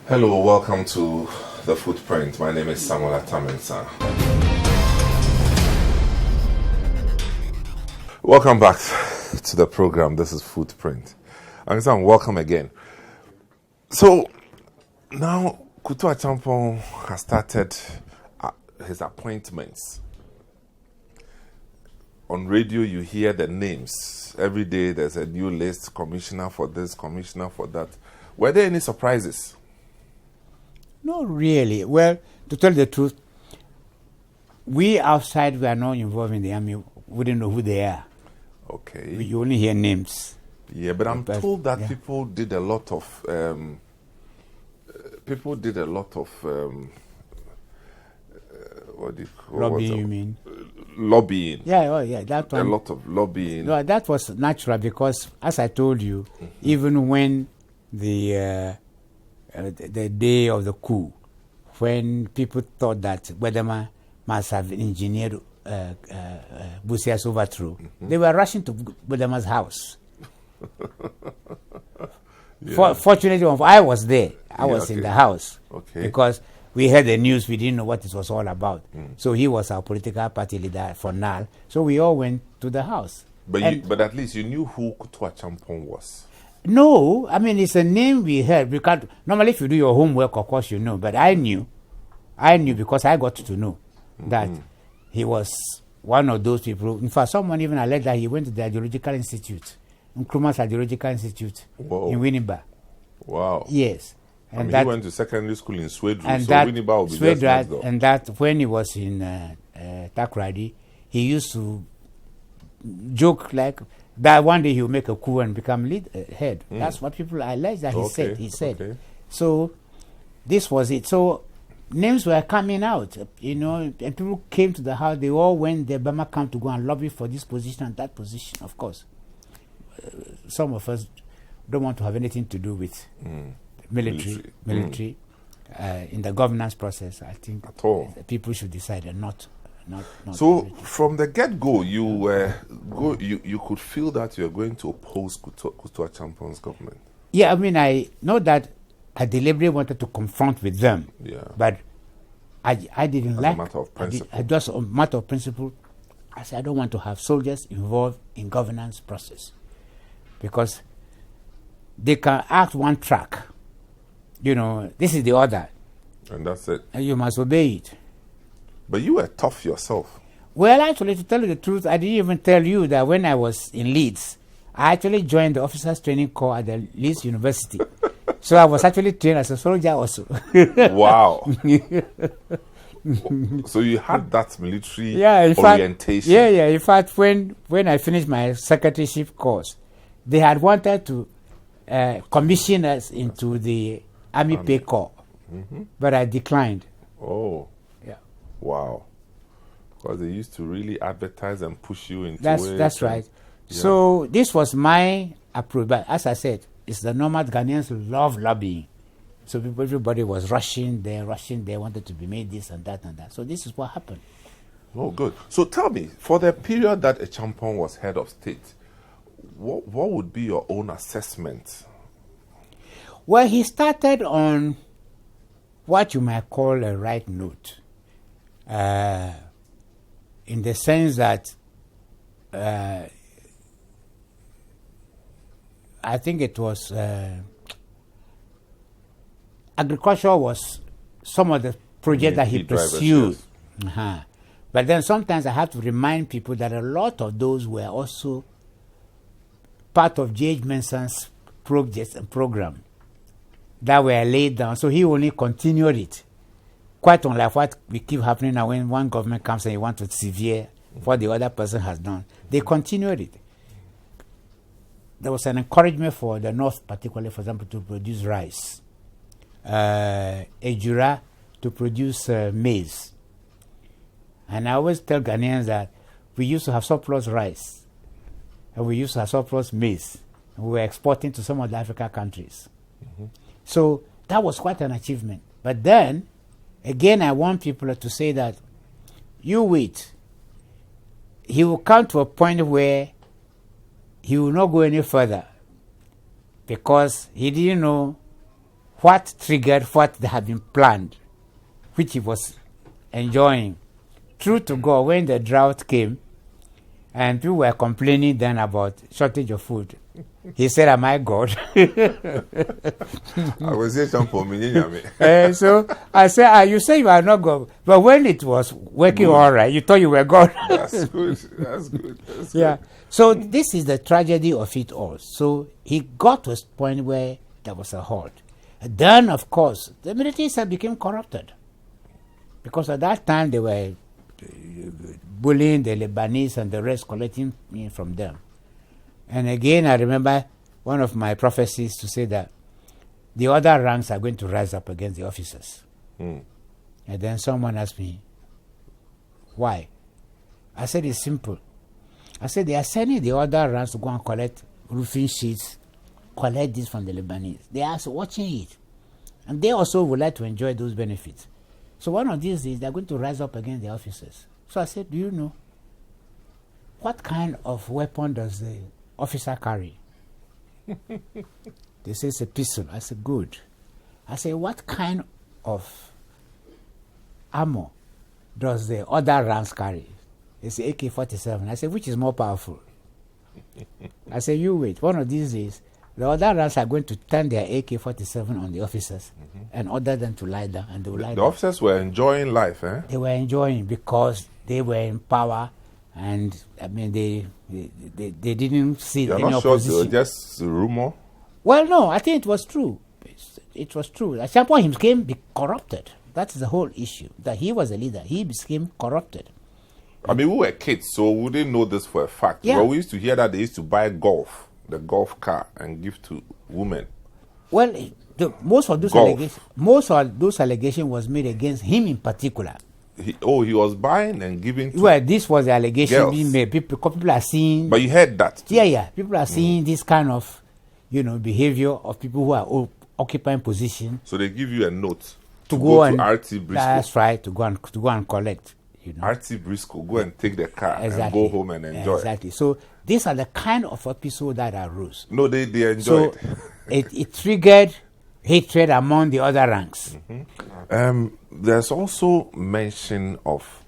Hello, welcome to The Footprint. My name is Samuel Atamensa. Welcome back to the program. This is Footprint. And welcome again. So, now Kutu Acheampong has started his appointments. On radio, you hear the names. Every day there's a new list, commissioner for this, commissioner for that. Were there any surprises? Not really. Well, to tell the truth, we outside, we are not involved in the army. We don't know who they are. Okay. We only hear names. Yeah, but I'm told that people did a lot of what do you call lobbying, you mean? Lobbying. Yeah, that one. A lot of lobbying. No, that was natural because, as I told you, even when the day of the coup, when people thought that Wedema must have engineered Busia's overthrow, they were rushing to Wedema's house. Fortunately, I was there. I was in the house because we heard the news. We didn't know what it was all about. So he was our political party leader for NAL. So we all went to the house. But at least you knew who Kutu Acheampong was. No, I mean, it's a name we heard. Normally, if you do your homework, of course, you know. But I knew because I got to know that he was one of those people. In fact, someone even alleged that he went to the Ideological Institute, Nkrumah's Ideological Institute in Winneba. Wow. Yes. And he went to secondary school in Swedru, and so Winneba will be just next door. And that when he was in Takrady, he used to joke like that one day he will make a coup and become head. That's what people alleged that he said. Okay. So this was it. So names were coming out, and people came to the house. They all went there, Burma camp to go and lobby for this position and that position. Of course, some of us don't want to have anything to do with military in the governance process. I think at all people should decide and not. So from the get-go, you could feel that you're going to oppose Kutu Acheampong's government. Yeah, I mean, I know that I deliberately wanted to confront with them. Yeah. But I didn't like. As a matter of principle. Just a matter of principle. I said I don't want to have soldiers involved in governance process because they can act one track. This is the order. And that's it. And you must obey it. But you were tough yourself. Well, actually, to tell you the truth, I didn't even tell you that when I was in Leeds, I actually joined the Officers Training Corps at the Leeds University. So I was actually trained as a soldier also. Wow. So you had that military orientation. In fact, when I finished my secretaryship course, they had wanted to commission us into the Army Pay Corps. But I declined. Oh. Wow. Because they used to really advertise and push you into it. That's right. Yeah. So this was my approach. But as I said, it's the normal Ghanaians love lobbying. So everybody was rushing there, wanted to be made this and that and that. So this is what happened. Oh, good. So tell me, for the period that Acheampong was head of state, what would be your own assessment? Well, he started on what you might call a right note. In the sense that I think it was agriculture was some of the projects that he pursued. But then sometimes I have to remind people that a lot of those were also part of J.H. Mensah's projects and program that were laid down. So he only continued it. Quite unlike what we keep happening now when one government comes and you want to sever what the other person has done. They continued it. There was an encouragement for the North, particularly, for example, to produce rice. Ejura to produce maize. And I always tell Ghanaians that we used to have surplus rice and we used to have surplus maize. And we were exporting to some of the African countries. So that was quite an achievement. But then, again, I want people to say that you wait. He will come to a point where he will not go any further because he didn't know what triggered what they had been planned, which he was enjoying. True to God, when the drought came, and people were complaining then about shortage of food, he said, "Am I God?" I was saying something for me. So I said, "You say you are not God, but when it was working all right, you thought you were God." That's good. That's good. That's yeah. good. So this is the tragedy of it all. So he got to a point where there was a halt. And then, of course, the military side became corrupted, because at that time they were bullying the Lebanese and the rest, collecting from them. And again, I remember one of my prophecies to say that the other ranks are going to rise up against the officers. And then someone asked me, why? I said, it's simple. I said, they are sending the other ranks to go and collect roofing sheets, collect this from the Lebanese. They are watching it. And they also would like to enjoy those benefits. So one of these days, they're going to rise up against the officers. So I said, do you know what kind of weapon does the officer carry? They say it's a pistol. I said, good. I said, what kind of armor does the other ranks carry? They say AK-47. I said, which is more powerful? I said, you wait. One of these days, the other ranks are going to turn their AK-47 on the officers and order them to lie down, and they will lie down. The officers were enjoying life, eh? They were enjoying because they were in power, and I mean they didn't see You're any not sure opposition. it was just a rumor? Well, no, I think it was true. It was true. At some point, he became corrupted. That's the whole issue. That he was a leader, he became corrupted. I mean, we were kids, so we didn't know this for a fact. Yeah. But we used to hear that they used to buy the golf car, and give to women. Well, most of those allegations was made against him in particular. He was buying and giving to... Well, this was the allegation girls. being made. People are seeing... But you heard that too. Yeah. People are seeing this kind of, behavior of people who are occupying position. So they give you a note to go to and... RT Briscoe. That's right, to go and collect. RT Briscoe, go and take the car Exactly. and go home and enjoy. Exactly. So these are the kind of episodes that arose. No, they enjoyed it triggered hatred among the other ranks. There's also mention of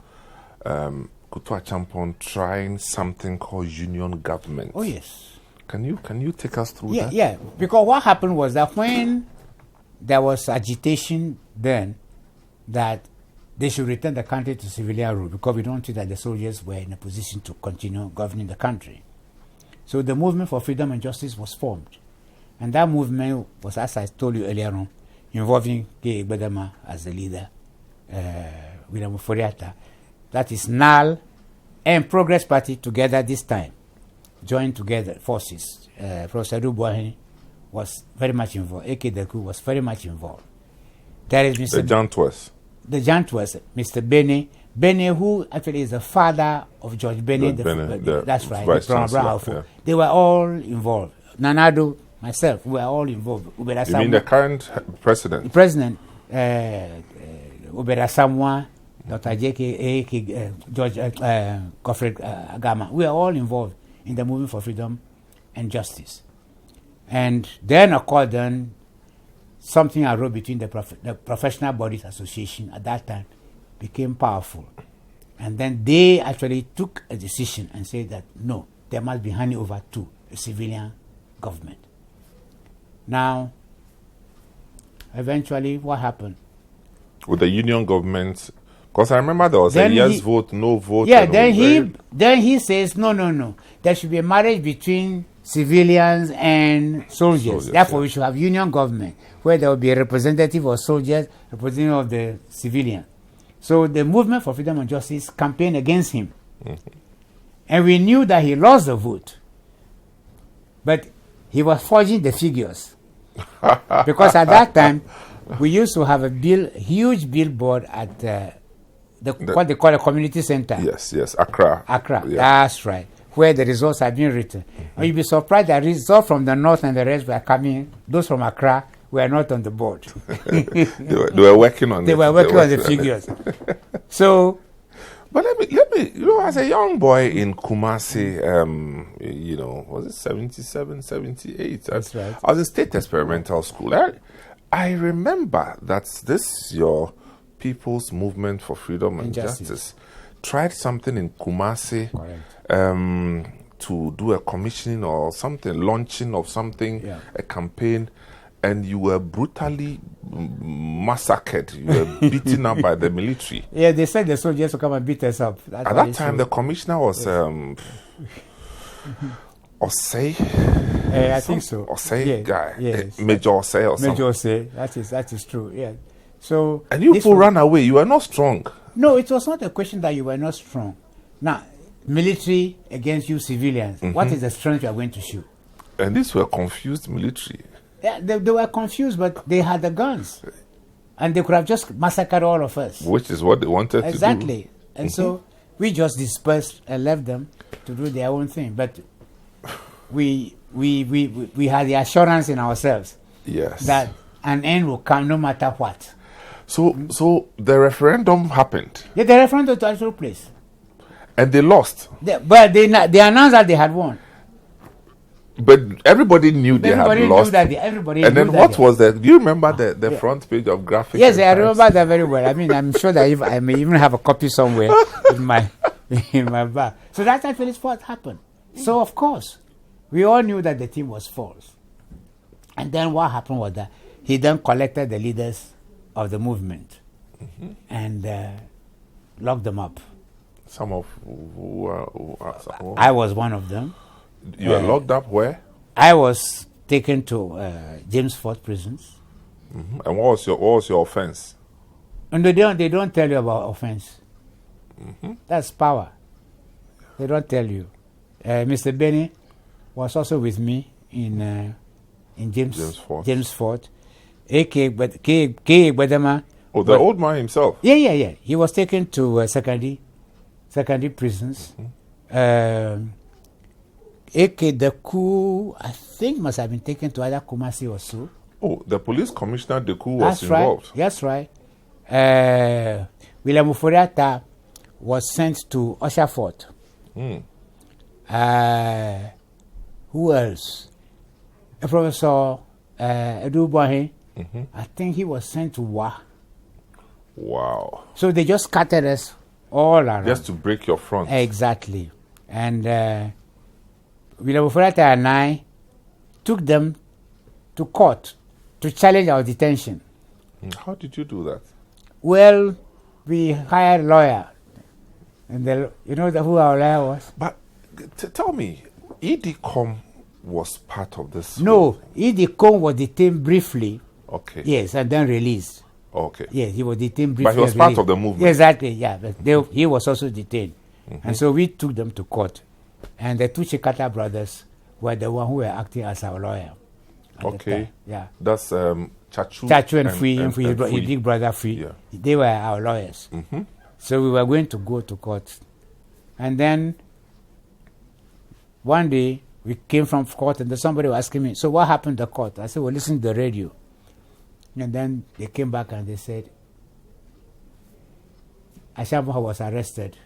Kutu Acheampong trying something called union government. Oh yes. Can you take us through that? Yeah. Because what happened was that when there was agitation then that they should return the country to civilian rule, because we don't think that the soldiers were in a position to continue governing the country. So the movement for freedom and justice was formed. And that movement was, as I told you earlier on, involving K. Igbedama as the leader, William Oforiatta. That is NAL and Progress Party together this time, joined together forces. Professor Dubois was very much involved. A.K. Deku was very much involved. There is Mr. The giant was Mr. Bene, who actually is the father of George Bene. That's right. Yeah. They were all involved. Nanado, myself, we were all involved. You mean the current president? The president, Ubera Samoa, Dr. J.K. George Godfrey Agama. We are all involved in the movement for freedom and justice. And then, according something arose between the Professional Bodies Association at that time became powerful. And then they actually took a decision and said that, no, there must be handing over to a civilian government. Now, eventually, what happened? With the union government, because I remember there was a yes vote, no vote. Yeah, then he says, no. There should be a marriage between civilians and soldiers. Therefore, we should have union government, where there will be a representative of soldiers, representative of the civilian. So the movement for freedom and justice campaigned against him. And we knew that he lost the vote. But he was forging the figures. Because at that time, we used to have a huge billboard at what they call a community center. Yes, Accra. Yeah. That's right. Where the results have been written. And you'll be surprised that results from the north and the rest were coming. Those from Accra were not on the board. they were working on They were working on the figures. So, but let me, as a young boy in Kumasi, was it 77, 78? That's right. I was in State Experimental School. I remember that this your People's Movement for Freedom and Justice tried something in Kumasi to do a commissioning or something, launching of something, a campaign, and you were brutally massacred. You were beaten up by the military. Yeah, they said the soldiers would come and beat us up. At that time, the commissioner was Osei. I think so. Osei guy. Major Osei or something. Major Osei. That is true, yeah. So, and you people ran away. You were not strong. No, it was not a question that you were not strong. Now, military against you civilians. What is the strength you are going to show? And these were confused military. Yeah, they were confused, but they had the guns. And they could have just massacred all of us. Which is what they wanted to do. Exactly. And so we just dispersed and left them to do their own thing. But we had the assurance in ourselves that an end will come no matter what. So the referendum happened. Yeah, the referendum took place. And they lost. But they announced that they had won. But everybody knew they had lost. And then what was that? Do you remember the front page of graphics? Yes, I remember that very well. I mean, I'm sure that I may even have a copy somewhere in my bag. So that's actually what happened. So, of course, we all knew that the team was false. And then what happened was that he then collected the leaders of the movement and locked them up. Some of who I was one of them. You were locked up where? I was taken to James Fort prisons. And what was your offense? And they don't tell you about offense. That's power. They don't tell you. Mr. Benny was also with me in James Fort. A.K. Bedema. Oh, the old man himself? Yeah. He was taken to secondary prisons. A.K. Deku, I think, must have been taken to either Kumasi or so. Oh, the police commissioner Deku was involved. That's right. William Uforiata was sent to Usher Fort. Who else? Professor Edu Bohe. I think he was sent to Wa. Wow. So they just scattered us all around. Just to break your front. Exactly. And William Uforiata and I took them to court to challenge our detention. How did you do that? Well, we hired a lawyer. And you know who our lawyer was? But tell me, EDCOM was part of this? No, EDCOM was detained briefly. Okay. Yes, and then released. Okay. Yes, he was detained briefly. But he was part of the movement. Exactly, yeah. But he was also detained. And so we took them to court. And the two Chikata brothers were the one who were acting as our lawyer. Okay. Yeah. That's Chachu and Fui, his big brother Fui. Yeah. They were our lawyers. So we were going to go to court. And then one day we came from court and then somebody was asking me, so what happened to the court? I said, well, listen to the radio. And then they came back and they said, Ashamuha was arrested.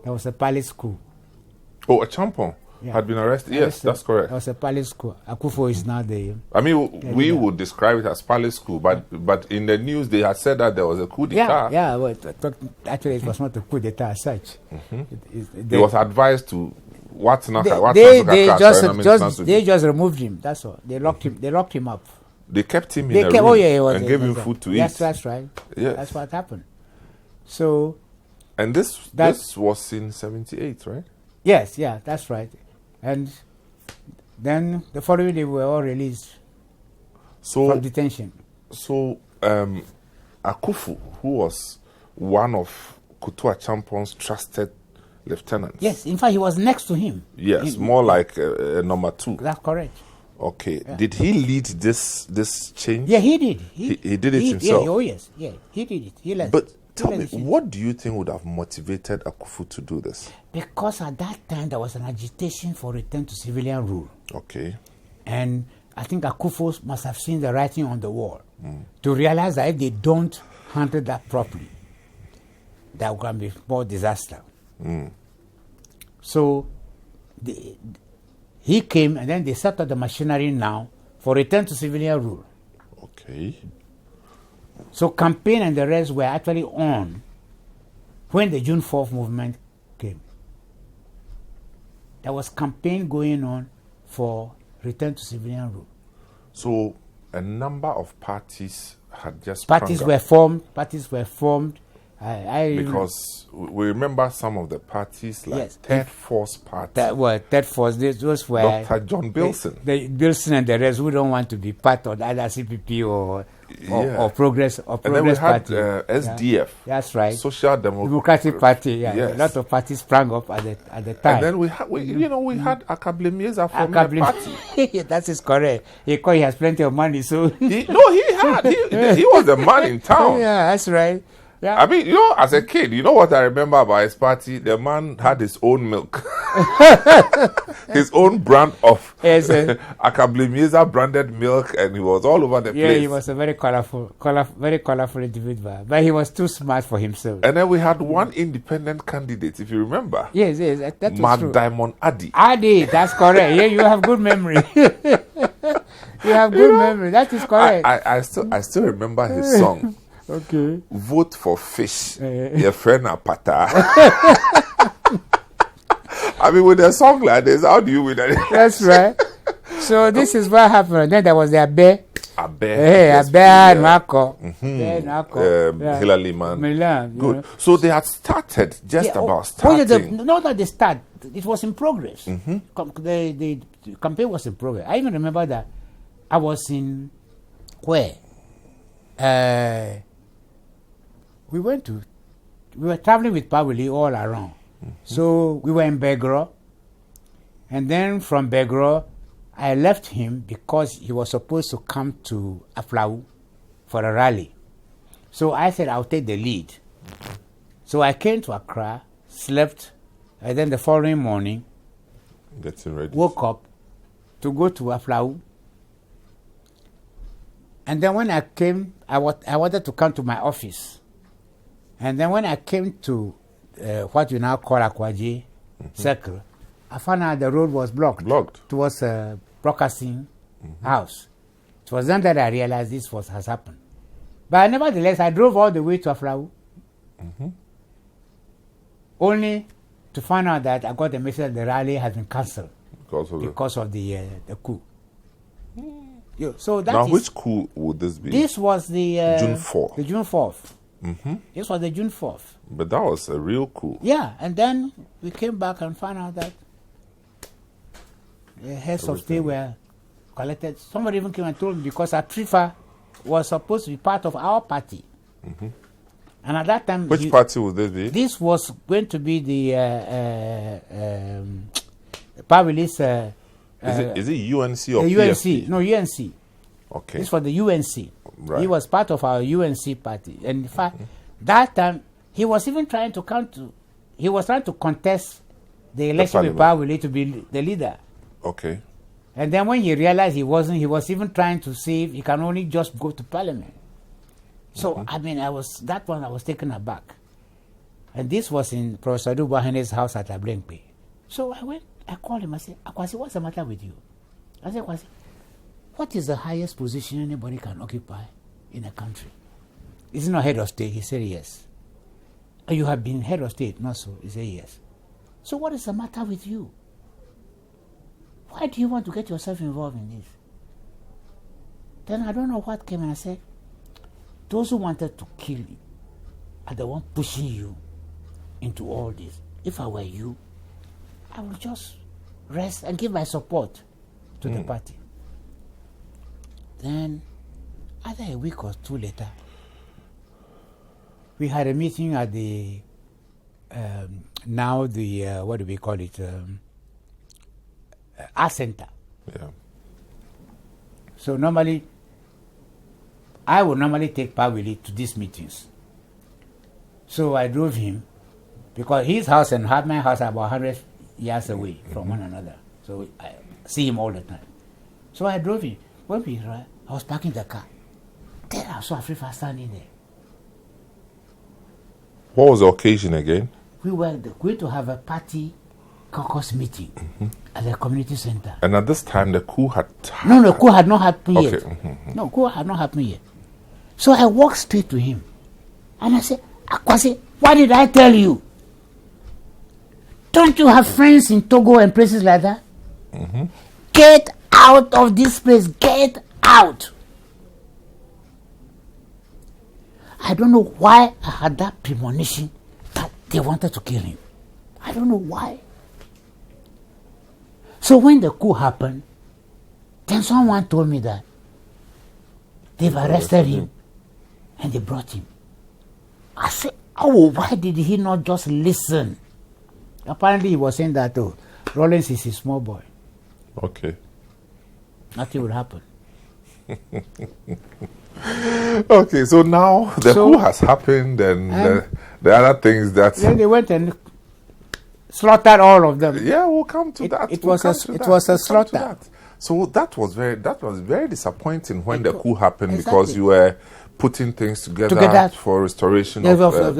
There was a palace coup. Oh, a Champon had been arrested? Yes, that's correct. There was a palace coup. Akufo is now there. I mean, we would describe it as palace coup, but in the news they had said that there was a coup d'etat. Yeah, well, actually it was not a coup d'etat as such. He was advised to they just removed him, that's all. They locked him up. They kept him in a room and gave him food to eat. That's right. Yes. That's what happened. So... And this was in 78, right? Yes, yeah, that's right. And then the following day we were all released from detention. So Akufu, who was one of Kutua Champon's trusted lieutenants. Yes, in fact, he was next to him. Yes, more like number 2. That's correct. Okay. Yeah. Did he lead this change? Yeah, he did. He did it himself? Yeah, oh, yes. Yeah, he did it. He led. But tell me, what do you think would have motivated Akufu to do this? Because at that time, there was an agitation for return to civilian rule. Okay. And I think Akufu must have seen the writing on the wall to realize that if they don't handle that properly, there will be more disaster. So he came and then they set up the machinery now for return to civilian rule. Okay. So campaign and the rest were actually on when the June 4th movement came. There was campaign going on for return to civilian rule. So a number of parties had just Parties were formed. Because we remember some of the parties like Third Force Party. Third Force. Those were Dr. John Bilson. The Bilson and the rest who don't want to be part of either CPP or Progress or Progress and then we had Party. SDF. That's right. Social Democratic Party. Yeah, yes. A lot of parties sprang up at the time. And then we had Akable Mieza from the party. That is correct. He has plenty of money, so he was the man in town. Yeah, that's right. Yeah. I mean, as a kid, what I remember about his party? The man had his own milk. His own brand of Akable Mieza branded milk, and he was all over the place. Yeah, he was a very colorful individual, but he was too smart for himself. And then we had one independent candidate, if you remember. Yes, that was Mark true. Diamond Addy. Addy, that's correct. Yeah, you have good memory. You have good memory. That is correct. I still remember his song. Okay. Vote for fish. Your friend Apata. I mean, with a song like this, how do you win that? That's right. So this is what happened. Then there was the Abe. Abe and Marco. Hillary man. Milan. Good. So they had started about starting. Not that they start. It was in progress. The campaign was in progress. I even remember that I was in where? We were traveling with Pawili all around. So we were in Begro. And then from Begro, I left him because he was supposed to come to Aflau for a rally. So I said, I'll take the lead. So I came to Accra, slept, and then the following morning, getting ready, woke up to go to Aflau. And then when I came, I wanted to come to my office. And then when I came to what you now call Akwaji Circle, I found out the road was blocked. Towards a broadcasting house. It was then that I realized this has happened. But nevertheless, I drove all the way to Aflau. Only to find out that I got the message that the rally has been cancelled because of the coup. So that which coup would this be? This was the June 4th. The June 4th. This was the June 4th. But that was a real coup. Yeah, and then we came back and found out that the heads of state were collected. Somebody even came and told me because Atrifa was supposed to be part of our party. And at that time... Which party would this be? This was going to be the Pawili's... is it UNC or the PFP? UNC? No, UNC. Okay. This was the UNC. Right. He was part of our UNC party. And in fact, that time, he was even trying to contest the election with Pawili to be the leader. Okay. And then when he realized he wasn't, he was even trying to see if he can only just go to parliament. So, I mean, I was taken aback. And this was in Professor Dubahane's house at Ablenkpe. So I called him, I said, Akwasi, what's the matter with you? I said, Akwasi, what is the highest position anybody can occupy in a country? Is it not head of state? He said, yes. You have been head of state? Not so. He said, yes. So what is the matter with you? Why do you want to get yourself involved in this? Then I don't know what came and I said, those who wanted to kill you are the one pushing you into all this. If I were you, I would just rest and give my support to the party. Then, either a week or two later, we had a meeting at the, what do we call it, Art Center. Yeah. So I would normally take Pawili to these meetings. So I drove him, because his house and my house are about 100 yards away from one another. So I see him all the time. So I drove him. When we arrived, I was parking the car. Then I saw Afrifa standing there. What was the occasion again? We were going to have a party caucus meeting at the community center. And at this time, the coup had... No, the coup had not happened yet. Okay. No, coup had not happened yet. So I walked straight to him. And I said, Akwasi, what did I tell you? Don't you have friends in Togo and places like that? Get out of this place. Get out. I don't know why I had that premonition that they wanted to kill him. I don't know why. So when the coup happened, then someone told me that they've arrested him and they brought him. I said, oh, why did he not just listen? Apparently he was saying that, oh, Rollins is a small boy. Okay. Nothing will happen. Okay, so now the coup has happened and the other things that... Then they went and slaughtered all of them. Yeah, we'll come to that. It was a slaughter. So that was very disappointing when the coup happened because you were putting things together for restoration of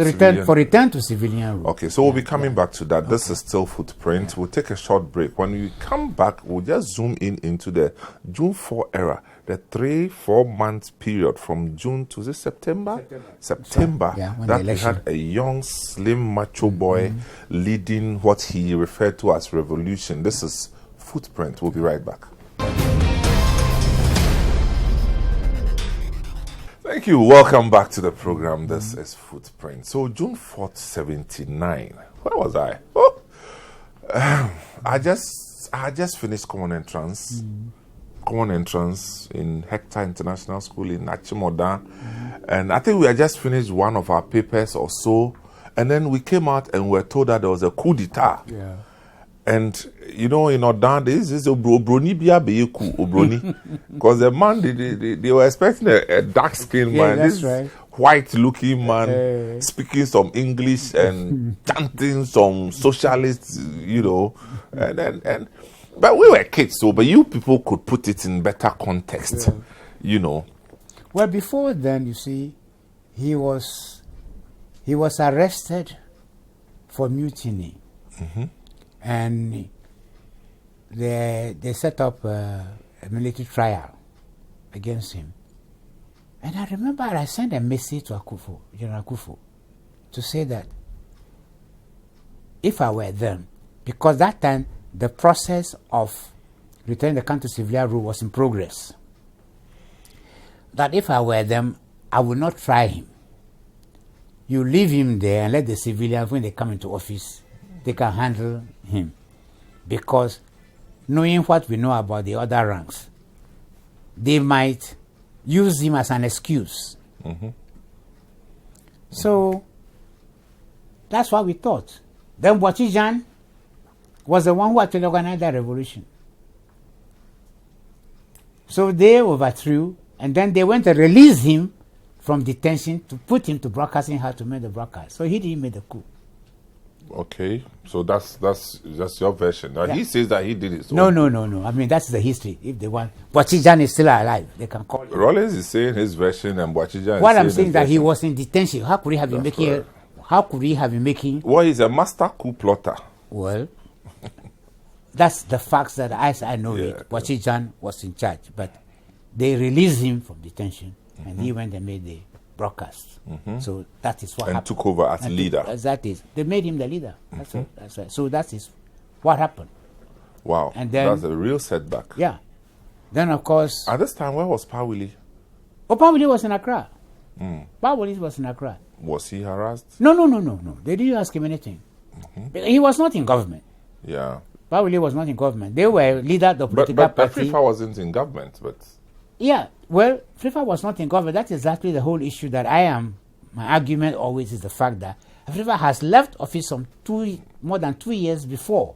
return to civilian rule. Okay, so we'll be coming back to that. This is still Footprint. We'll take a short break. When we come back, we'll just zoom into the June 4 era, the 3-4 month period from June to September. That we had a young, slim, macho boy leading what he referred to as revolution. This is Footprint. We'll be right back. Thank you. Welcome back to the program. This is Footprint. So June 4th, 79. Where was I? Oh, I just finished common entrance in Hector International School in Achimota, and I think we had just finished one of our papers or so, and then we came out and we were told that there was a coup d'etat. Yeah. And you know, in Odan, this is Obroni Obroni, because the man they were expecting a dark-skinned man, this right. white-looking man speaking some English and chanting some socialist, you know, and but we were kids, so but you people could put it in better context, you know. Well, before then, you see, he was arrested for mutiny. And they set up a military trial against him. And I remember I sent a message to General Akufo, to say that if I were them, because that time the process of returning the country to civilian rule was in progress, that if I were them, I would not try him. You leave him there and let the civilians, when they come into office, they can handle him, because knowing what we know about the other ranks, they might use him as an excuse. So that's what we thought. Then Boachijan was the one who actually organized that revolution. So they overthrew, and then they went to release him from detention to put him to broadcasting, how to make the broadcast. So he didn't make the coup. Okay, so that's your version. Now he says that he did it. So No. I mean, that's the history. If they want, Boachijan is still alive. They can call him. Rollins is saying his version, and Boachijan. What I'm saying is that he was in detention. How could he have been making? Right. How could he have been making? Well, he's a master coup plotter. Well, that's the facts that as I know it. Boachijan was in charge, but they released him from detention, and he went and made the broadcast. So that is what happened. And took over as leader. That is, they made him the leader. That's right. So that is what happened. Wow. And then that's a real setback. Yeah. Then of course. At this time, where was Pawili? Oh, Pawili was in Accra. Pawili was in Accra. Was he harassed? No. They didn't ask him anything. He was not in government. Yeah. Pawili was not in government. They were leader of the political party. But FIFA wasn't in government, but. Yeah, well, FIFA was not in government. That's exactly the whole issue that my argument always is the fact that FIFA has left office more than 2 years before.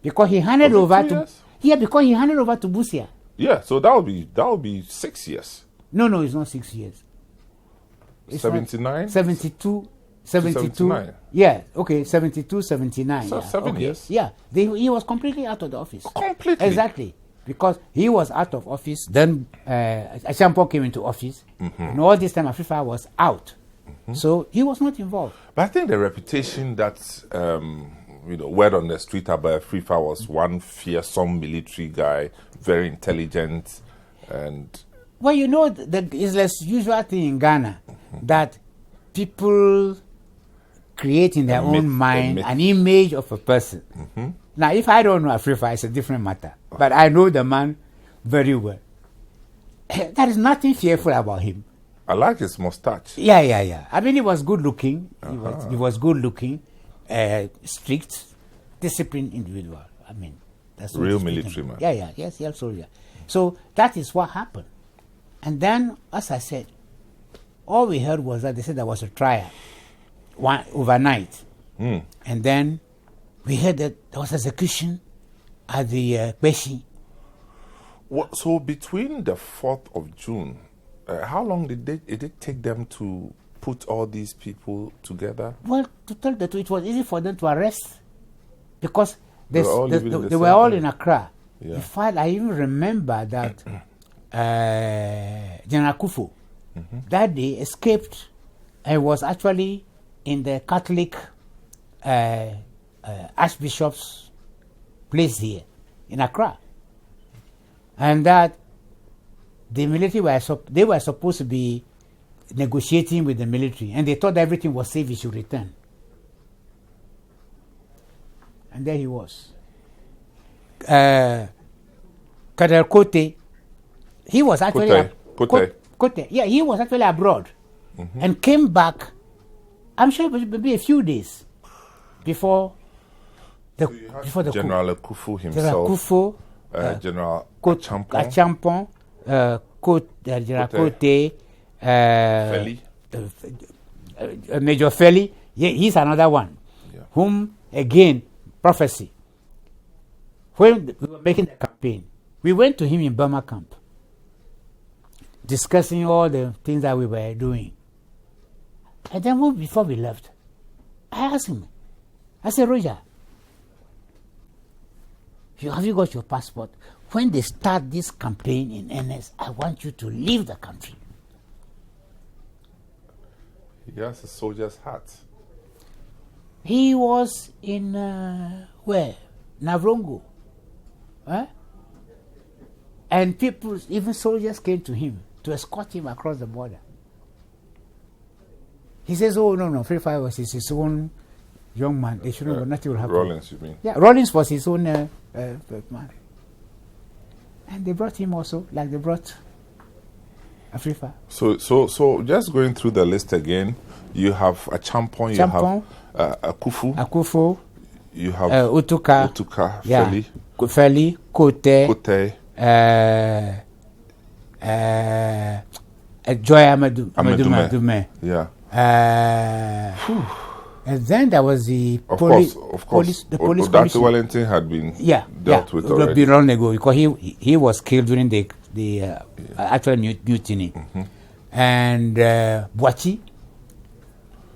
Because he handed over to... Yeah, because he handed over to Busia. Yeah, so that would be 6 years. No, it's not 6 years. 79? 72. 79. Yeah, okay, 72, 79. So 7 years. Yeah, he was completely out of the office. Completely? Exactly. Because he was out of office, then Achampo came into office, and all this time Afrifa was out. So he was not involved. But I think the reputation that word on the street about Afrifa was one fearsome military guy, very intelligent, and... Well, it's the usual thing in Ghana that people create in their own mind an image of a person. Now, if I don't know Afrifa, it's a different matter. But I know the man very well. There is nothing fearful about him. I like his mustache. Yeah. I mean, he was good looking. He was good looking, strict, disciplined individual. I mean, that's what real military man. Yes, soldier. So that is what happened. And then, as I said, all we heard was that they said there was a trial overnight. And then we heard that there was execution at the Beshi. So between the 4th of June, how long did it take them to put all these people together? Well, to tell the truth, it was easy for them to arrest because they were all in Accra. Yeah. In fact, I even remember that General Kufu that day escaped and was actually in the Catholic Archbishop's place here in Accra. And that the military were supposed to be negotiating with the military, and they thought everything was safe, he should return. And there he was. Kadar Kote, he was actually Kote. Yeah, he was actually abroad and came back. I'm sure it was maybe a few days before the General Kufu himself. General Kufu. General Achampon, General Kote, Major Feli. He's another one. Yeah. Whom, again, prophecy. When we were making the campaign, we went to him in Burma camp, discussing all the things that we were doing. And then before we left, I asked him, I said, Roger, have you got your passport? When they start this campaign in earnest, I want you to leave the country. He has a soldier's hat. He was in, where? Navrongo. And people, even soldiers came to him to escort him across the border. He says, oh, no, Free Fire was his own young man. They shouldn't, nothing will happen. Rollins, you mean? Yeah, Rollins was his own man. And they brought him also, like they brought Afrifa. So just going through the list again, you have a Champon, you have a Kufu, you have Utuka, Feli, Feli, Kote, Joy Amadume. Yeah. And then there was the police. The police Dr. Wellington had been dealt with already. Long ago, because he was killed during the actual mutiny. And Boachi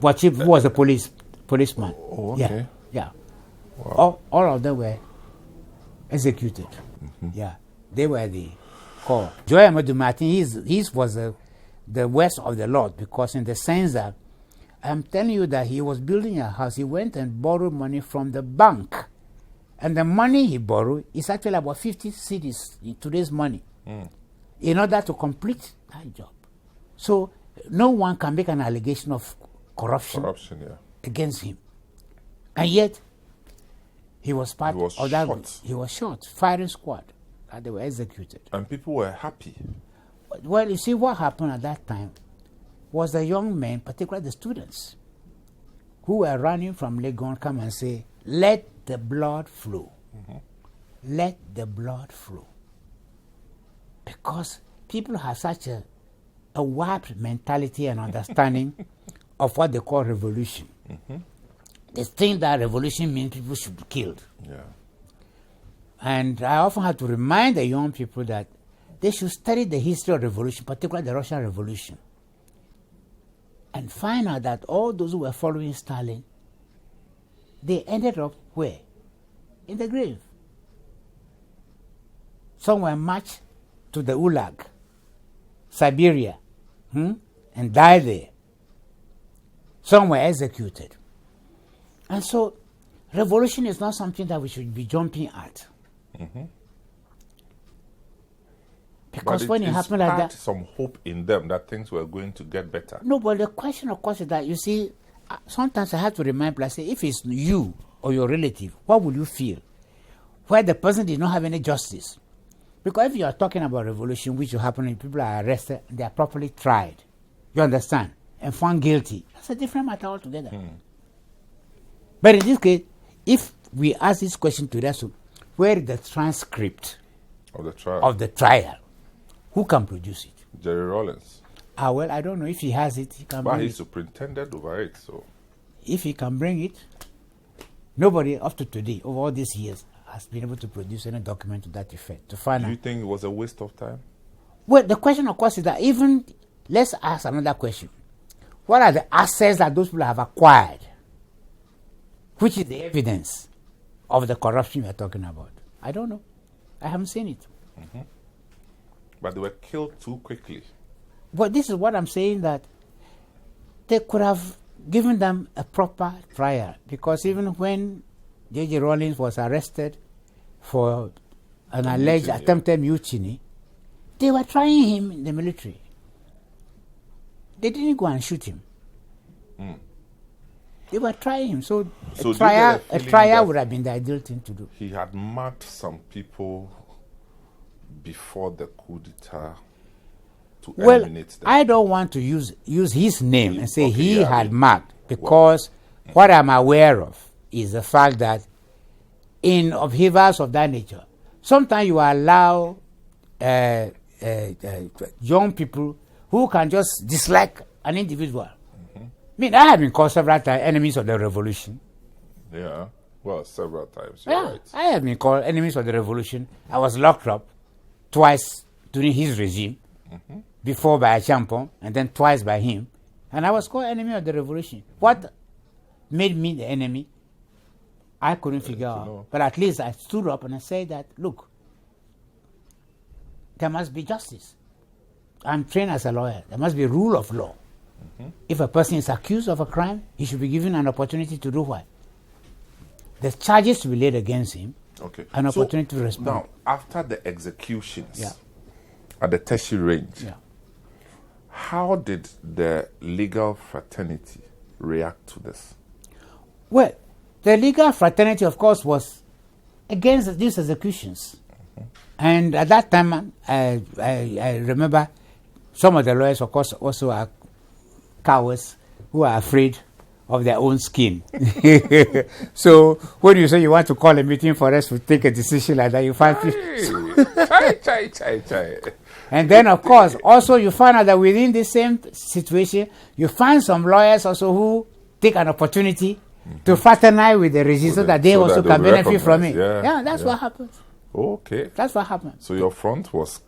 was a policeman. Oh, okay. Yeah. Wow. All of them were executed. Yeah, they were the core. Joy Amadume, I think he was the worst of the lot, because in the sense that I'm telling you that he was building a house. He went and borrowed money from the bank. And the money he borrowed is actually about 50 cities in today's money in order to complete that job. So no one can make an allegation of corruption against him. And yet, he was part of that. He was shot, firing squad, and they were executed. And people were happy. Well, you see, what happened at that time was the young men, particularly the students, who were running from Legon, come and say, let the blood flow. Let the blood flow. Because people have such a warped mentality and understanding of what they call revolution. They think that revolution means people should be killed. Yeah. And I often have to remind the young people that they should study the history of revolution, particularly the Russian Revolution, and find out that all those who were following Stalin, they ended up where? In the grave. Some were marched to the Ulag, Siberia, and died there. Some were executed. And so revolution is not something that we should be jumping at. Because when it happened like that, some hope in them that things were going to get better. No, but the question, of course, is that, you see, sometimes I have to remind people, I say, if it's you or your relative, what will you feel? Where the person did not have any justice. Because if you are talking about revolution, which will happen and people are arrested, they are properly tried. You understand? And found guilty. That's a different matter altogether. But in this case, if we ask this question to us, where is the transcript of the trial? Who can produce it? Jerry Rawlings. Well, I don't know if he has it. He can bring he's superintendent over it, so. If he can bring it, nobody up to today, over all these years, has been able to produce any document to that effect. To find Do you think it was a waste of time? Well, the question, of course, is that let's ask another question. What are the assets that those people have acquired? Which is the evidence of the corruption we are talking about? I don't know. I haven't seen it. But they were killed too quickly. But this is what I'm saying, that they could have given them a proper trial. Because even when J.J. Rawlings was arrested for an alleged attempted mutiny, they were trying him in the military. They didn't go and shoot him. They were trying him. So a trial would have been the ideal thing to do. He had marked some people before the coup d'etat to eliminate them. I don't want to use his name and say he had marked, because what I'm aware of is the fact that in upheavals of that nature, sometimes you allow young people who can just dislike an individual. I mean, I have been called several times enemies of the revolution. Yeah, well, several times. You're right. I have been called enemies of the revolution. I was locked up twice during his regime, before by a Champon, and then twice by him. And I was called enemy of the revolution. What made me the enemy, I couldn't figure out. But at least I stood up and I said that, look, there must be justice. I'm trained as a lawyer. There must be rule of law. If a person is accused of a crime, he should be given an opportunity to do what? The charges to be laid against him, an opportunity to respond. Now, after the executions at the Teshi Range, how did the legal fraternity react to this? Well, the legal fraternity, of course, was against these executions. And at that time, I remember some of the lawyers, of course, also are cowards who are afraid of their own skin. So when you say you want to call a meeting for us to take a decision like that, you find And then, of course, also you find out that within the same situation, you find some lawyers also who take an opportunity to fraternize with the regime so that they also can benefit from it. That's what happens. Okay. That's what happened. So your front was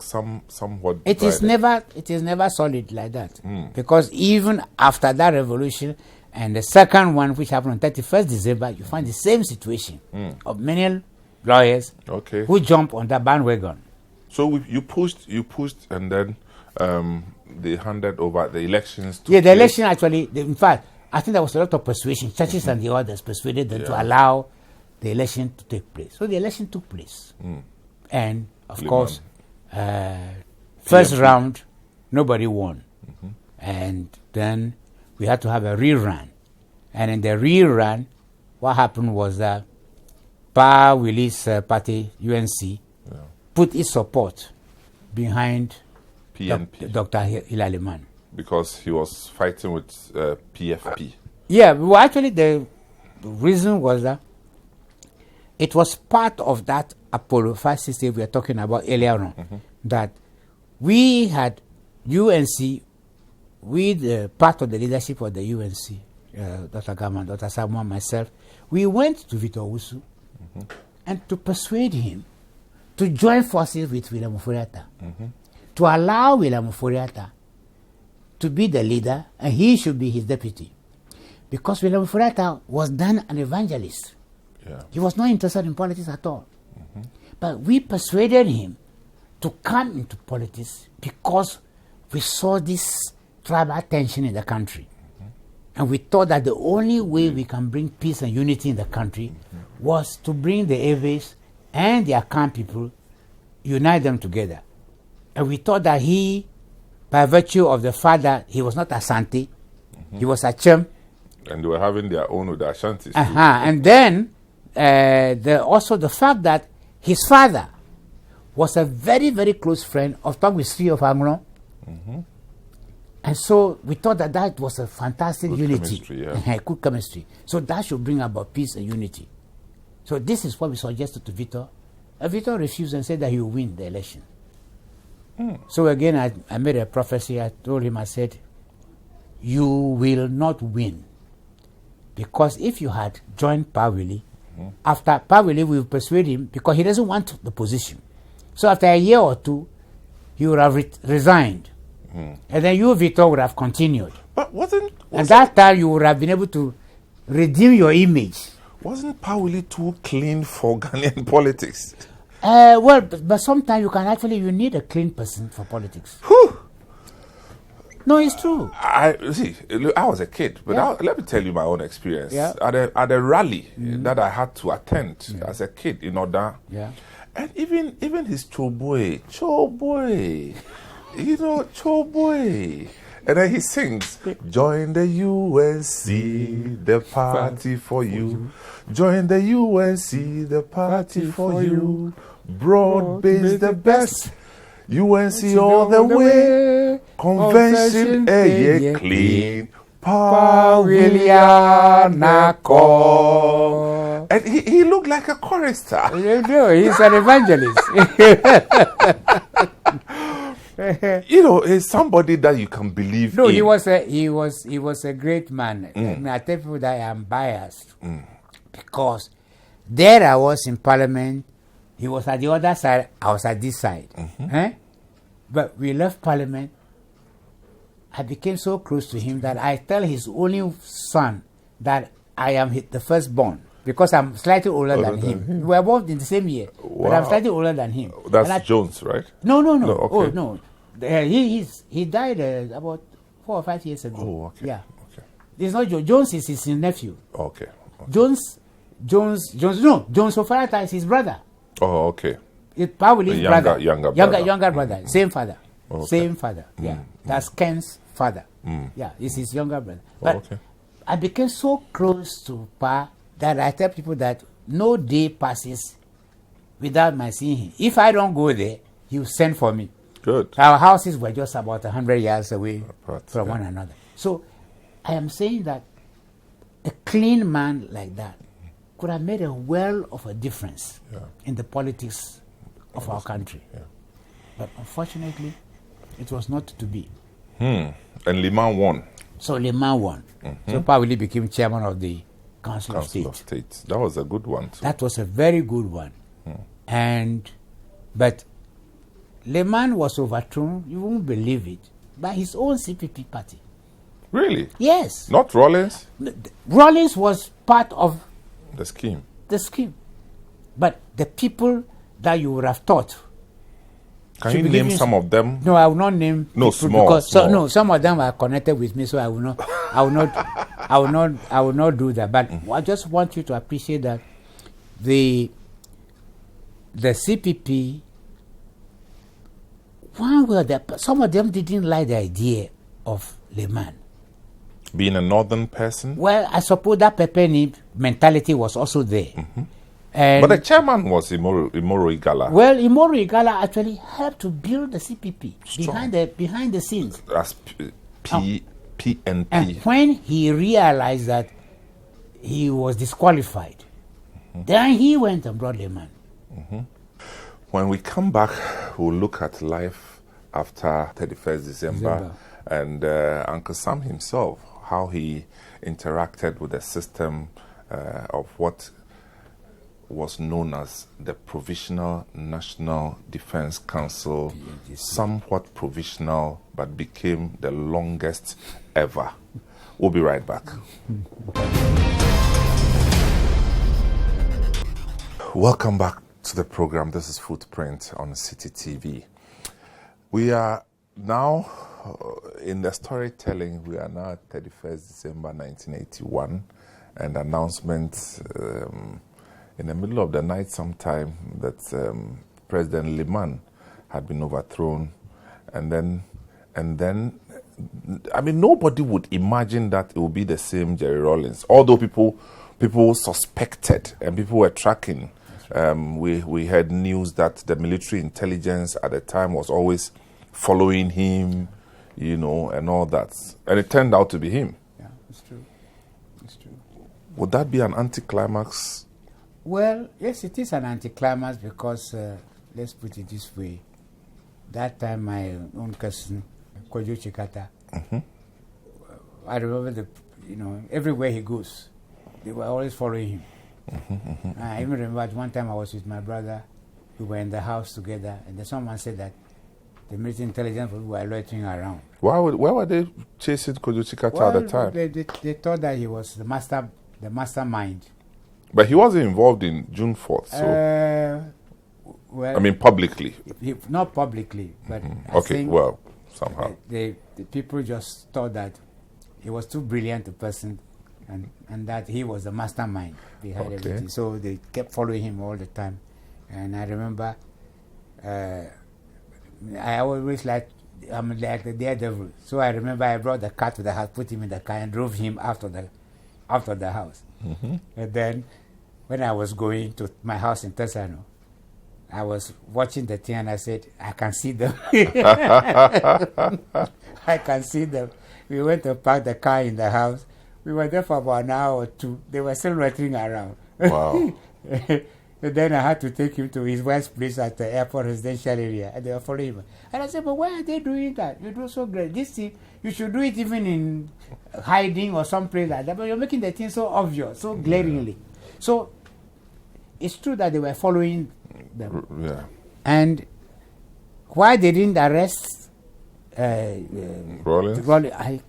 somewhat divided. It is never solid like that. Because even after that revolution and the second one, which happened on 31st December, you find the same situation of many lawyers who jump on that bandwagon. So you pushed, and then they handed over the elections to the election actually, in fact, I think there was a lot of persuasion. Churches and the others persuaded them to allow the election to take place. So the election took place. And, of course, first round, nobody won. And then we had to have a rerun. And in the rerun, what happened was that Pa Willis party, UNC, put its support behind Dr. Hilaliman. Because he was fighting with PFP. Well, actually, the reason was that it was part of that Apollo 5 system we were talking about earlier on, that we had UNC with part of the leadership of the UNC, Dr. Gaman, Dr. Samuel, myself. We went to Victor Owusu and to persuade him to join forces with William Oforiatta, to allow William Oforiatta to be the leader and he should be his deputy. Because William Oforiatta was then an evangelist. He was not interested in politics at all. But we persuaded him to come into politics because we saw this tribal tension in the country. And we thought that the only way we can bring peace and unity in the country was to bring the Eves and the Akan people, unite them together. And we thought that he, by virtue of the fact that he was not Asante, he was Achem. And they were having their own with the Ashantis. And then also the fact that his father was a very, very close friend of Togwisi of Angron. And so we thought that that was a fantastic Good unity. chemistry, Good chemistry. So that should bring about peace and unity. So this is what we suggested to Victor. And Victor refused and said that he will win the election. So again, I made a prophecy. I told him, I said, you will not win. Because if you had joined Pawili, after Pawili will persuade him, because he doesn't want the position. So after a year or two, he would have resigned. And then you, Victor, would have continued. But wasn't At that time, you would have been able to redeem your image. Wasn't Pawili too clean for Ghanaian politics? Well, but sometimes you need a clean person for politics. Whew. No, it's true. I was a kid, but let me tell you my own experience. At a rally that I had to attend as a kid in Oda. And even his Choboy, Choboy. And then he sings, join the UNC, the party for you. Join the UNC, the party for you. Broad base the best. UNC all the way. Convention clean. Pawiliana call. And he looked like a chorister. You know, he's an evangelist. He's somebody that you can believe in. He was a great man. I mean, I tell people that I am biased because there I was in Parliament. He was at the other side. I was at this side. But we left Parliament. I became so close to him that I tell his only son that I am the firstborn because I'm slightly older than him. We were both in the same year, but I'm slightly older than him. That's Jones, right? No. Okay. Oh, no. He died about 4 or 5 years ago. Oh, okay. Yeah. Okay. It's not Jones. Jones is his nephew. Okay. Jones Ofarata is his brother. Oh, okay. Pawili's brother. Younger brother. Same father. Okay. Same father. Yeah. That's Ken's father. Yeah, it's his younger brother. But I became so close to Pa that I tell people that no day passes without my seeing him. If I don't go there, he will send for me. Good. Our houses were just about 100 yards away from one another. So I am saying that a clean man like that could have made a world of a difference in the politics of our country. But unfortunately, it was not to be. And Liman won. So Liman won. So Pawili became chairman of the Council of State. That was a good one too. That was a very good one. But Liman was overthrown, you won't believe it, by his own CPP party. Really? Yes. Not Rollins? Rollins was part of the scheme. But the people that you would have thought. Can you name some of them? No, I will not name. No, small. Some of them are connected with me, so I will not. I will not do that. But I just want you to appreciate that the CPP. Some of them didn't like the idea of Liman being a northern person. Well, I suppose that Pepeni mentality was also there. But the chairman was Imoro Igala. Well, Imoro Igala actually helped to build the CPP behind the scenes. As PNP. And when he realized that he was disqualified, then he went and brought Liman. When we come back, we'll look at life after 31st December. And Uncle Sam himself, how he interacted with the system of what was known as the Provisional National Defense Council, somewhat provisional, but became the longest ever. We'll be right back. Welcome back to the program. This is Footprint on Citi TV. We are now in the storytelling, we are now at 31st December 1981, and announcement in the middle of the night sometime that President Liman had been overthrown, and then, I mean, nobody would imagine that it would be the same Jerry Rawlings, although people suspected and people were tracking. We heard news that the military intelligence at the time was always following him, and all that. And it turned out to be him. Yeah, it's true. It's true. Would that be an anticlimax? Well, yes, it is an anticlimax because, let's put it this way, that time my own cousin, Kojo Chikata, I remember everywhere he goes, they were always following him. I even remember at one time I was with my brother, we were in the house together, and then someone said that the military intelligence were loitering around. Why were they chasing Kojo Chikata at the time? They thought that he was the mastermind. But he wasn't involved in June 4th, so... well, I mean, publicly. Not publicly, but I okay, think well, somehow. The people just thought that he was too brilliant a person and that he was the mastermind behind everything. So they kept following him all the time. And I remember I always I'm like the daredevil. So I remember I brought the car to the house, put him in the car and drove him out of the house. And then when I was going to my house in Tesano, I was watching the thing and I said, I can see them. I can see them. We went to park the car in the house. We were there for about an hour or two. They were still rattling around. Wow. And then I had to take him to his wife's place at the airport residential area. And they were following him. And I said, but why are they doing that? You do so great. This thing, you should do it even in hiding or someplace like that. But you're making the thing so obvious, so glaringly. So it's true that they were following them. Yeah. And why they didn't arrest Rawlings? I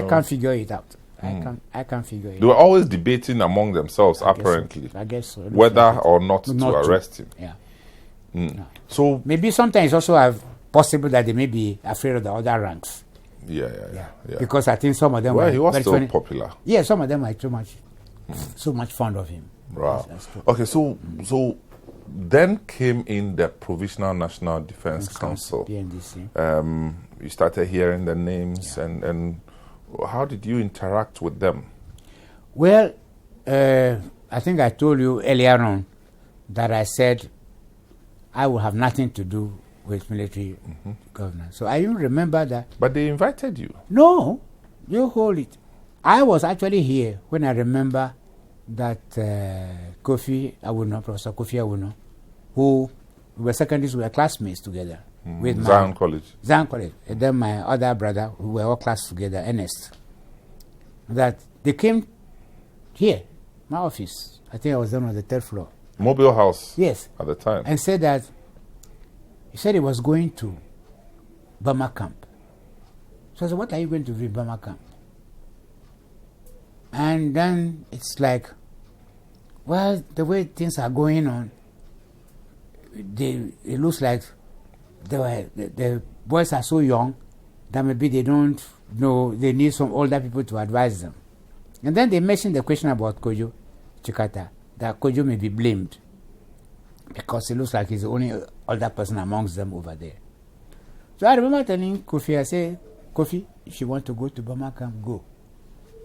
can't figure it out. I can't figure it. They were always debating among themselves, apparently. I guess so. Whether or not to arrest him. Yeah. No. So maybe sometimes also possible that they may be afraid of the other ranks. Yeah. Because I think some of them he was still popular. Yeah, some of them are so much fond of him. Wow. Okay, so then came in the Provisional National Defense Council. PNDC. You started hearing the names, and how did you interact with them? Well, I think I told you earlier on that I said I will have nothing to do with military governance. So I even remember that. But they invited you. No, you hold it. I was actually here when I remember that Professor Kofi Awuno, who we were secondary school classmates together with Zion College. And then my other brother, who were all class together, Ernest, that they came here, my office. I think I was down on the 3rd floor. Mobile House. Yes. At the time. And said that he said he was going to Burma camp. So I said, what are you going to do in Burma camp? And then it's like, well, the way things are going on, it looks like the boys are so young that maybe they don't know, they need some older people to advise them. And then they mentioned the question about Kojo Chikata, that Kojo may be blamed because it looks like he's the only older person amongst them over there. So I remember telling Kofi, I said, Kofi, if you want to go to Burma camp, go.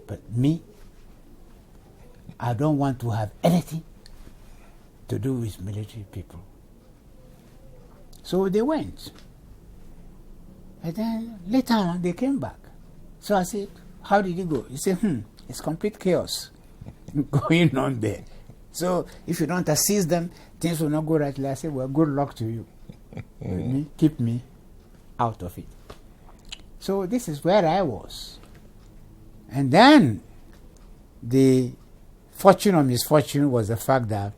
But me, I don't want to have anything to do with military people. So they went. And then later on, they came back. So I said, how did you go? He said, it's complete chaos going on there. So if you don't assist them, things will not go right. I said, well, good luck to you. Keep me out of it. So this is where I was. And then the fortune or misfortune was the fact that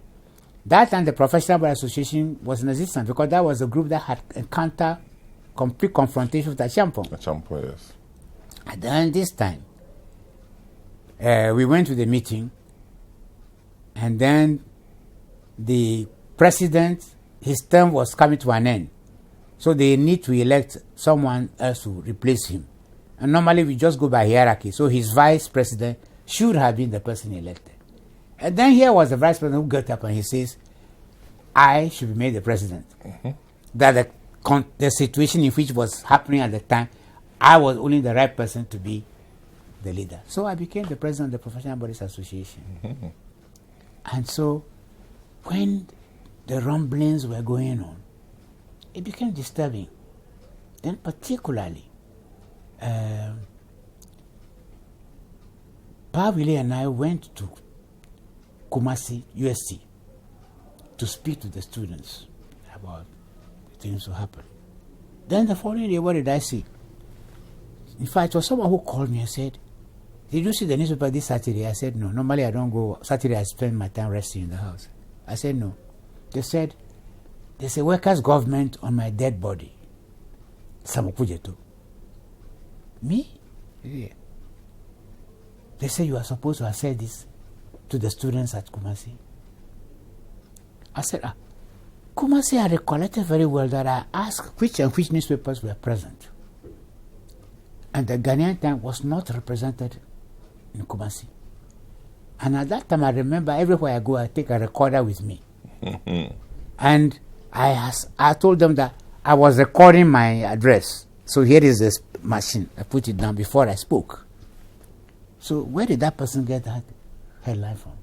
time the Professional Bar Association was in existence because that was a group that had encountered complete confrontation with Achampong. Achampong, yes. And then this time, we went to the meeting, and then the president, his term was coming to an end. So they need to elect someone else to replace him. And normally we just go by hierarchy. So his vice president should have been the person elected. And then here was the vice president who got up and he says, I should be made the president. That the situation in which was happening at the time, I was only the right person to be the leader. So I became the president of the Professional Bodies Association. And so when the rumblings were going on, it became disturbing. Then particularly, Pawile and I went to Kumasi, USC, to speak to the students about things to happen. Then the following day, what did I see? In fact, it was someone who called me and said, did you see the newspaper this Saturday? I said, no. Normally I don't go. Saturday I spend my time resting in the house. I said, no. They said, there's a workers' government on my dead body. Samokujeto. Me? Yeah. They say you are supposed to have said this to the students at Kumasi. I said, Kumasi, I recollected very well that I asked which and which newspapers were present. And the Ghanaian Times was not represented in Kumasi. And at that time, I remember everywhere I go, I take a recorder with me. And I told them that I was recording my address. So here is this machine. I put it down before I spoke. So where did that person get that headline from?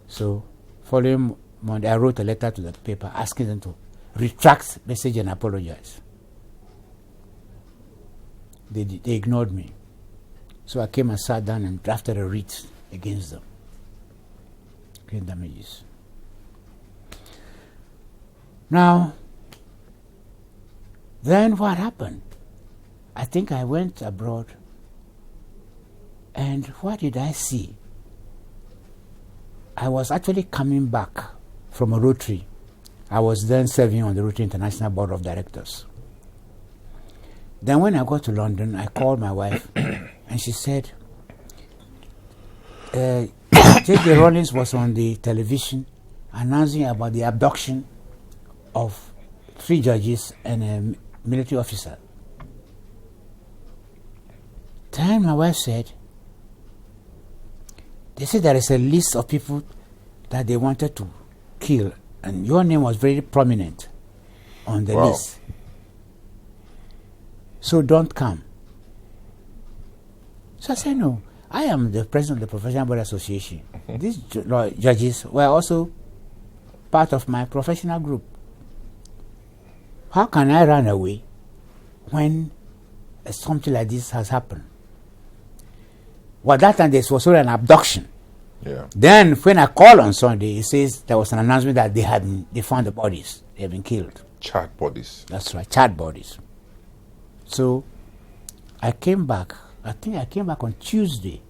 So following Monday, I wrote a letter to the paper asking them to retract message and apologize. They ignored me. So I came and sat down and drafted a writ against them. Claim damages. Now, then what happened? I think I went abroad, and what did I see? I was actually coming back from a Rotary. I was then serving on the Rotary International Board of Directors. Then when I got to London, I called my wife, and she said, J.J. Rawlings was on the television announcing about the abduction of 3 judges and a military officer. Then my wife said, they said there is a list of people that they wanted to kill, and your name was very prominent on the list. So don't come. So I said, no, I am the president of the Professional Body Association. These judges were also part of my professional group. How can I run away when something like this has happened? Well, that time there was also an abduction. Yeah. Then when I called on Sunday, it says there was an announcement that they found the bodies. They had been killed. Charred bodies. That's right, charred bodies. So I came back. I think I came back on Tuesday.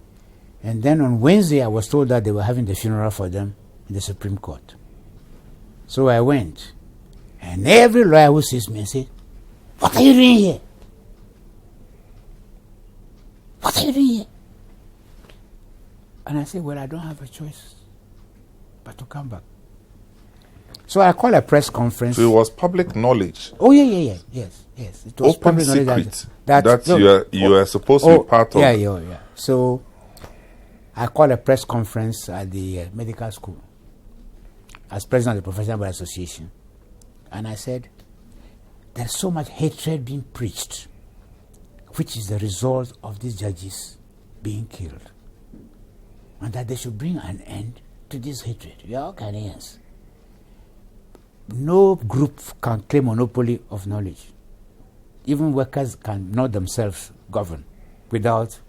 And then on Wednesday, I was told that they were having the funeral for them in the Supreme Court. So I went. And every lawyer who sees me said, what are you doing here? What are you doing here? And I said, well, I don't have a choice but to come back. So I called a press conference. So it was public knowledge. Oh, yes. It was open public secret knowledge that you are supposed to be part of. Yeah. So I called a press conference at the medical school as president of the Professional Body Association. And I said, there's so much hatred being preached, which is the result of these judges being killed. And that they should bring an end to this hatred. We are all Ghanaians. No group can claim monopoly of knowledge. Even workers can not themselves govern without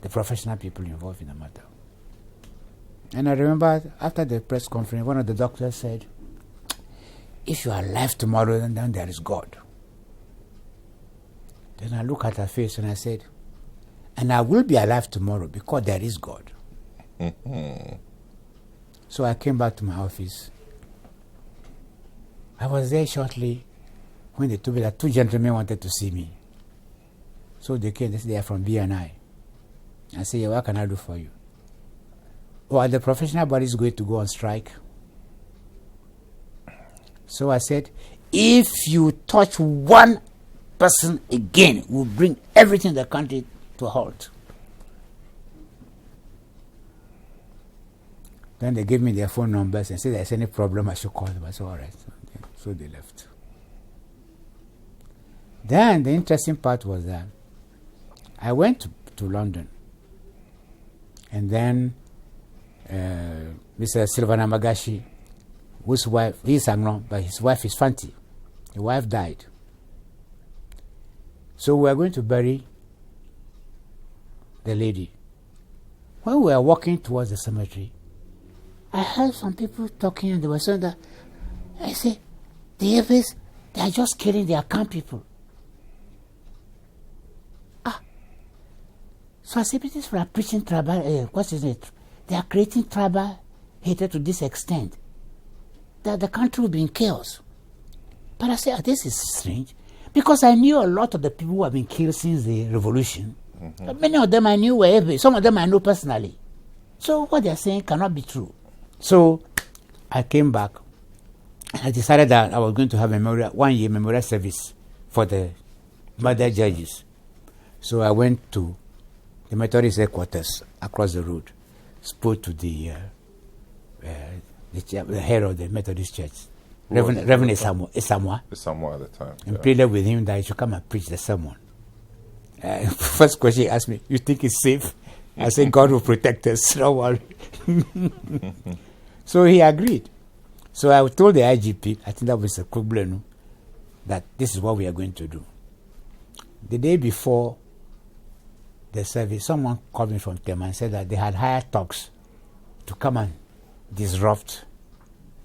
the professional people involved in the matter. And I remember after the press conference, one of the doctors said, if you are alive tomorrow, then there is God. Then I looked at her face and I said, and I will be alive tomorrow because there is God. So I came back to my office. I was there shortly when they told me that 2 gentlemen wanted to see me. So they came, they are from BNI. I said, what can I do for you? Well, the professional body is going to go on strike. So I said, if you touch one person again, we'll bring everything in the country to a halt. Then they gave me their phone numbers and said, there's any problem, I should call them. I said, all right. So they left. Then the interesting part was that I went to London. And then Mr. Silvana Magashi, whose wife, he's Anglo, but his wife is Fanti. The wife died. So we were going to bury the lady. When we were walking towards the cemetery, I heard some people talking and they were saying that, I said, the Eves, they are just killing their camp people. So I said, these are preaching tribal, what is it? They are creating tribal hatred to this extent that the country will be in chaos. But I said, this is strange. Because I knew a lot of the people who have been killed since the revolution. Mm-hmm. Many of them I knew were Eves. Some of them I know personally. So what they are saying cannot be true. So I came back and I decided that I was going to have a 1-year memorial service for the murder judges. So I went to the Methodist headquarters across the road, spoke to the head of the Methodist Church, Reverend Isamwa. Isamwa at the time. And pleaded with him that he should come and preach the sermon. First question he asked me, you think it's safe? I said, God will protect us, don't worry. So he agreed. So I told the IGP, I think that was a Kublenu, that this is what we are going to do. The day before the service, someone called me from Tema and said that they had hired thugs to come and disrupt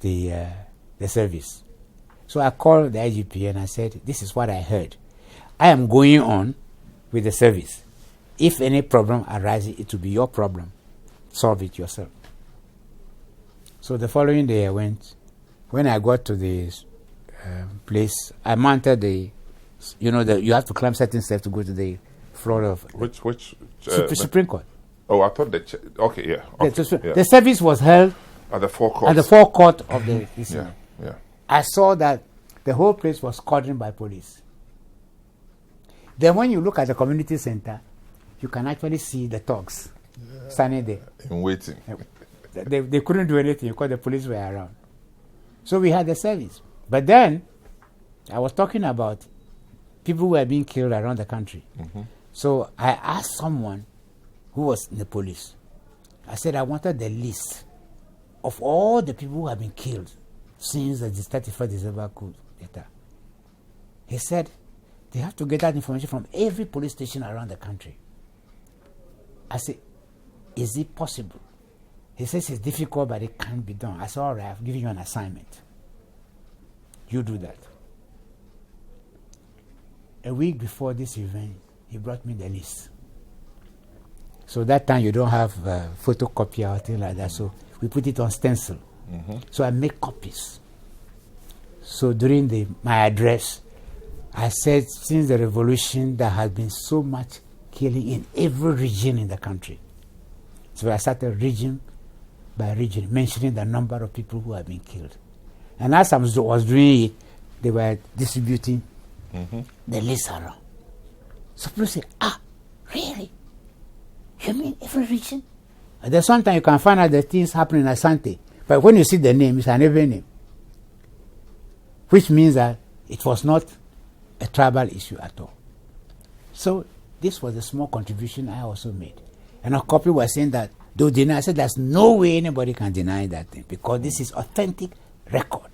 the service. So I called the IGP and I said, this is what I heard. I am going on with the service. If any problem arises, it will be your problem. Solve it yourself. So the following day I went. When I got to the place, I mounted you have to climb certain steps to go to the floor of Supreme Court. Oh, I thought okay, yeah. Okay, the service was held at the forecourt. At the forecourt of the yeah. I saw that the whole place was cordoned by police. Then when you look at the community center, you can actually see the thugs standing there. In waiting. They couldn't do anything because the police were around. So we had the service. But then, I was talking about people who were being killed around the country. Mm-hmm. So I asked someone who was in the police. I said I wanted the list of all the people who have been killed since the 31st December coup d'etat. He said they have to get that information from every police station around the country. I said, is it possible? He says it's difficult, but it can be done. I said, all right, I've given you an assignment. You do that. A week before this event, he brought me the list. So that time you don't have a photocopy or anything like that. So we put it on stencil. Mm-hmm. So I make copies. So during my address, I said, since the revolution, there has been so much killing in every region in the country. So I started region by region, mentioning the number of people who have been killed. And as I was doing it, they were distributing the list around. So people say, really? You mean every region? And then sometimes you can find out the things happening in Asante. But when you see the name, it's an Ewe name. Which means that it was not a tribal issue at all. So this was a small contribution I also made. And a couple were saying that, though deny, I said there's no way anybody can deny that thing because this is authentic record.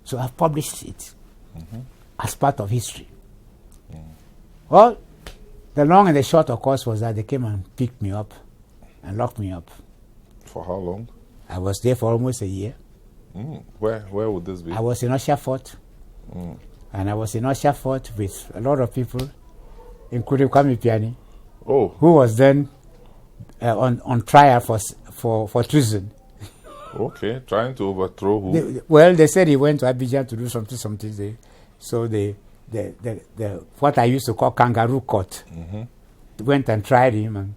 So I've published it as part of history. Well, the long and the short, of course, was that they came and picked me up and locked me up. For how long? I was there for almost a year. Where would this be? I was in Usher Fort. And I was in Usher Fort with a lot of people, including Kwame Piani, who was then on trial for treason. Okay, trying to overthrow who? They said he went to Abidjan to do something there. So the what I used to call kangaroo court went and tried him and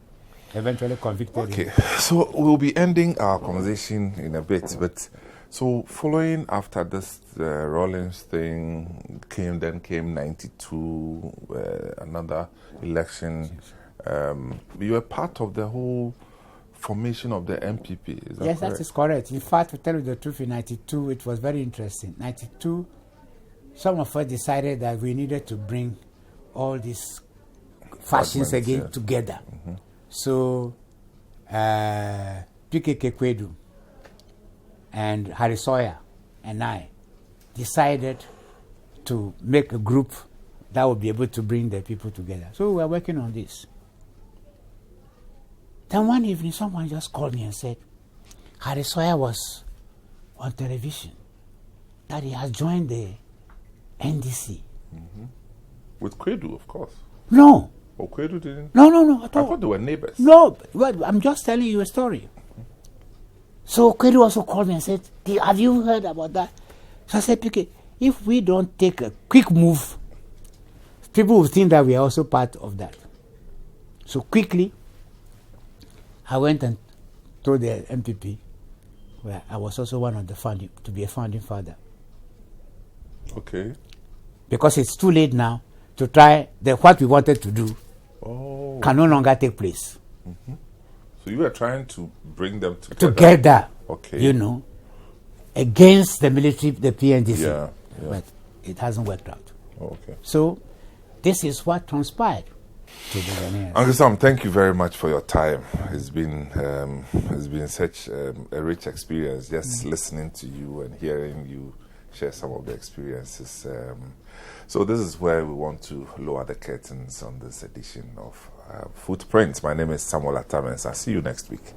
eventually convicted him. Okay, so we'll be ending our conversation in a bit, but So following after this Rawlings thing came 92, another election. You were part of the whole formation of the MPP. Is that yes, correct? that is correct. In fact, to tell you the truth, in 92, it was very interesting. 92, some of us decided that we needed to bring all these factions again together. Mm-hmm. So, PKK Kwedu and Harry Sawyer and I decided to make a group that would be able to bring the people together. So we were working on this. Then one evening, someone just called me and said, Harry Sawyer was on television, that he has joined the NDC. Mm-hmm. With Kwedu, of course. No. Oh, Kwedu didn't? No, at all. I thought they were neighbors. No, well, I'm just telling you a story. So Kwedu also called me and said, have you heard about that? So I said, PK, if we don't take a quick move, people will think that we are also part of that. So quickly, I went and told the MPP, where I was also one of the founding, to be a founding father. Okay. Because it's too late now to try what we wanted to do can no longer take place. Mm-hmm. So you were trying to bring them together. Okay. You know, against the military, the PNDC. Yeah. But it hasn't worked out. Okay. So this is what transpired to the Ghanaians. Uncle Sam, thank you very much for your time. It's been such a rich experience just listening to you and hearing you share some of the experiences. So this is where we want to lower the curtains on this edition of Footprints. My name is Samuel Atamens. I'll see you next week.